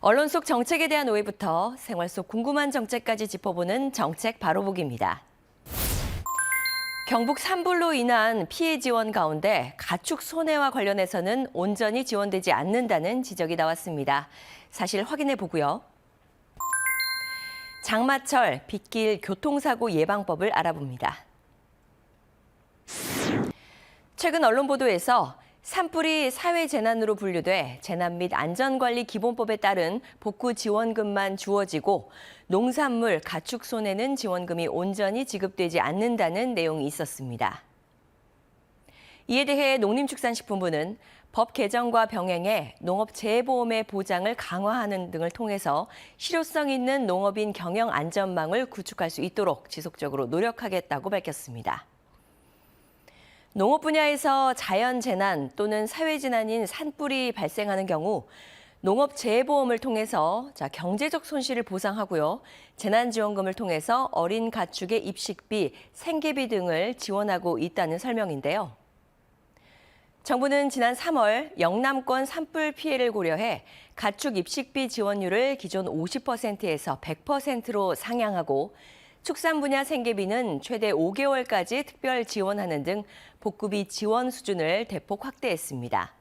언론 속 정책에 대한 오해부터 생활 속 궁금한 정책까지 짚어보는 정책 바로보기입니다. 경북 산불로 인한 피해 지원 가운데 가축 손해와 관련해서는 온전히 지원되지 않는다는 지적이 나왔습니다. 사실 확인해 보고요. 장마철 빗길 교통사고 예방법을 알아봅니다. 최근 언론 보도에서 산불이 사회재난으로 분류돼 재난 및 안전관리 기본법에 따른 복구 지원금만 주어지고 농산물, 가축 손해는 지원금이 온전히 지급되지 않는다는 내용이 있었습니다. 이에 대해 농림축산식품부는 법 개정과 병행해 농업재해보험의 보장을 강화하는 등을 통해서 실효성 있는 농업인 경영 안전망을 구축할 수 있도록 지속적으로 노력하겠다고 밝혔습니다. 농업 분야에서 자연재난 또는 사회재난인 산불이 발생하는 경우 농업재해보험을 통해서 경제적 손실을 보상하고요. 재난지원금을 통해서 어린 가축의 입식비, 생계비 등을 지원하고 있다는 설명인데요. 정부는 지난 3월 영남권 산불 피해를 고려해 가축 입식비 지원율을 기존 50%에서 100%로 상향하고 축산 분야 생계비는 최대 5개월까지 특별 지원하는 등 복구비 지원 수준을 대폭 확대했습니다.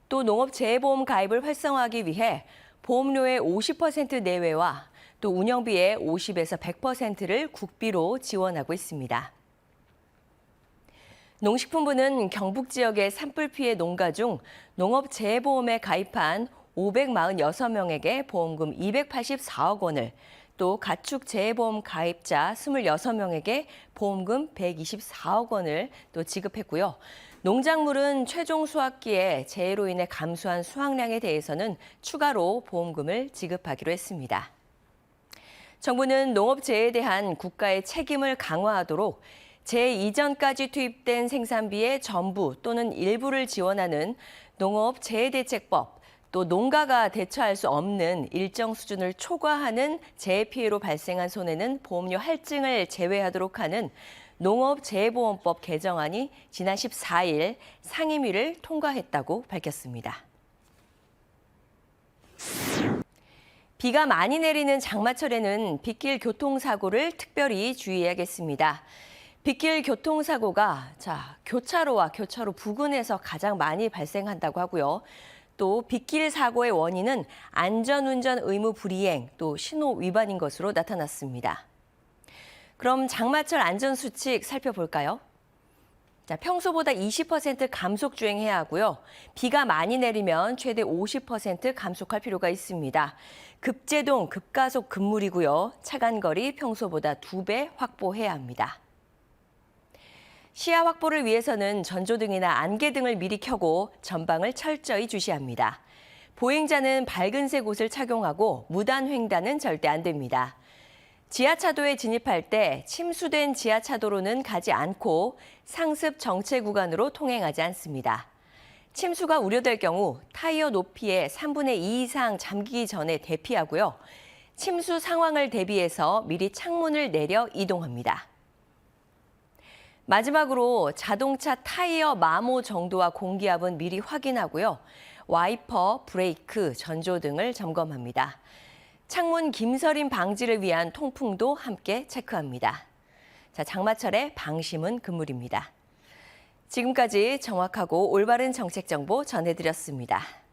또 농업재해보험 가입을 활성화하기 위해 보험료의 50% 내외와 또 운영비의 50에서 100%를 국비로 지원하고 있습니다. 농식품부는 경북 지역의 산불 피해 농가 중 농업재해보험에 가입한 546명에게 보험금 284억 원을 또 가축 재해보험 가입자 26명에게 보험금 124억 원을 또 지급했고요. 농작물은 최종 수확기에 재해로 인해 감소한 수확량에 대해서는 추가로 보험금을 지급하기로 했습니다. 정부는 농업재해에 대한 국가의 책임을 강화하도록 재해 이전까지 투입된 생산비의 전부 또는 일부를 지원하는 농업재해대책법, 또 농가가 대처할 수 없는 일정 수준을 초과하는 재해 피해로 발생한 손해는 보험료 할증을 제외하도록 하는 농업재해보험법 개정안이 지난 14일 상임위를 통과했다고 밝혔습니다. 비가 많이 내리는 장마철에는 빗길 교통사고를 특별히 주의해야겠습니다. 빗길 교통사고가 교차로와 교차로 부근에서 가장 많이 발생한다고 하고요. 또 빗길 사고의 원인은 안전운전 의무 불이행, 또 신호 위반인 것으로 나타났습니다. 그럼 장마철 안전수칙 살펴볼까요? 평소보다 20% 감속 주행해야 하고요. 비가 많이 내리면 최대 50% 감속할 필요가 있습니다. 급제동, 급가속 급물이고요. 차간거리 평소보다 2배 확보해야 합니다. 시야 확보를 위해서는 전조등이나 안개등을 미리 켜고 전방을 철저히 주시합니다. 보행자는 밝은색 옷을 착용하고 무단 횡단은 절대 안 됩니다. 지하차도에 진입할 때 침수된 지하차도로는 가지 않고 상습 정체 구간으로 통행하지 않습니다. 침수가 우려될 경우 타이어 높이의 3분의 2 이상 잠기기 전에 대피하고요. 침수 상황을 대비해서 미리 창문을 내려 이동합니다. 마지막으로 자동차 타이어 마모 정도와 공기압은 미리 확인하고요. 와이퍼, 브레이크, 전조등을 점검합니다. 창문 김서림 방지를 위한 통풍도 함께 체크합니다. 장마철에 방심은 금물입니다. 지금까지 정확하고 올바른 정책 정보 전해드렸습니다.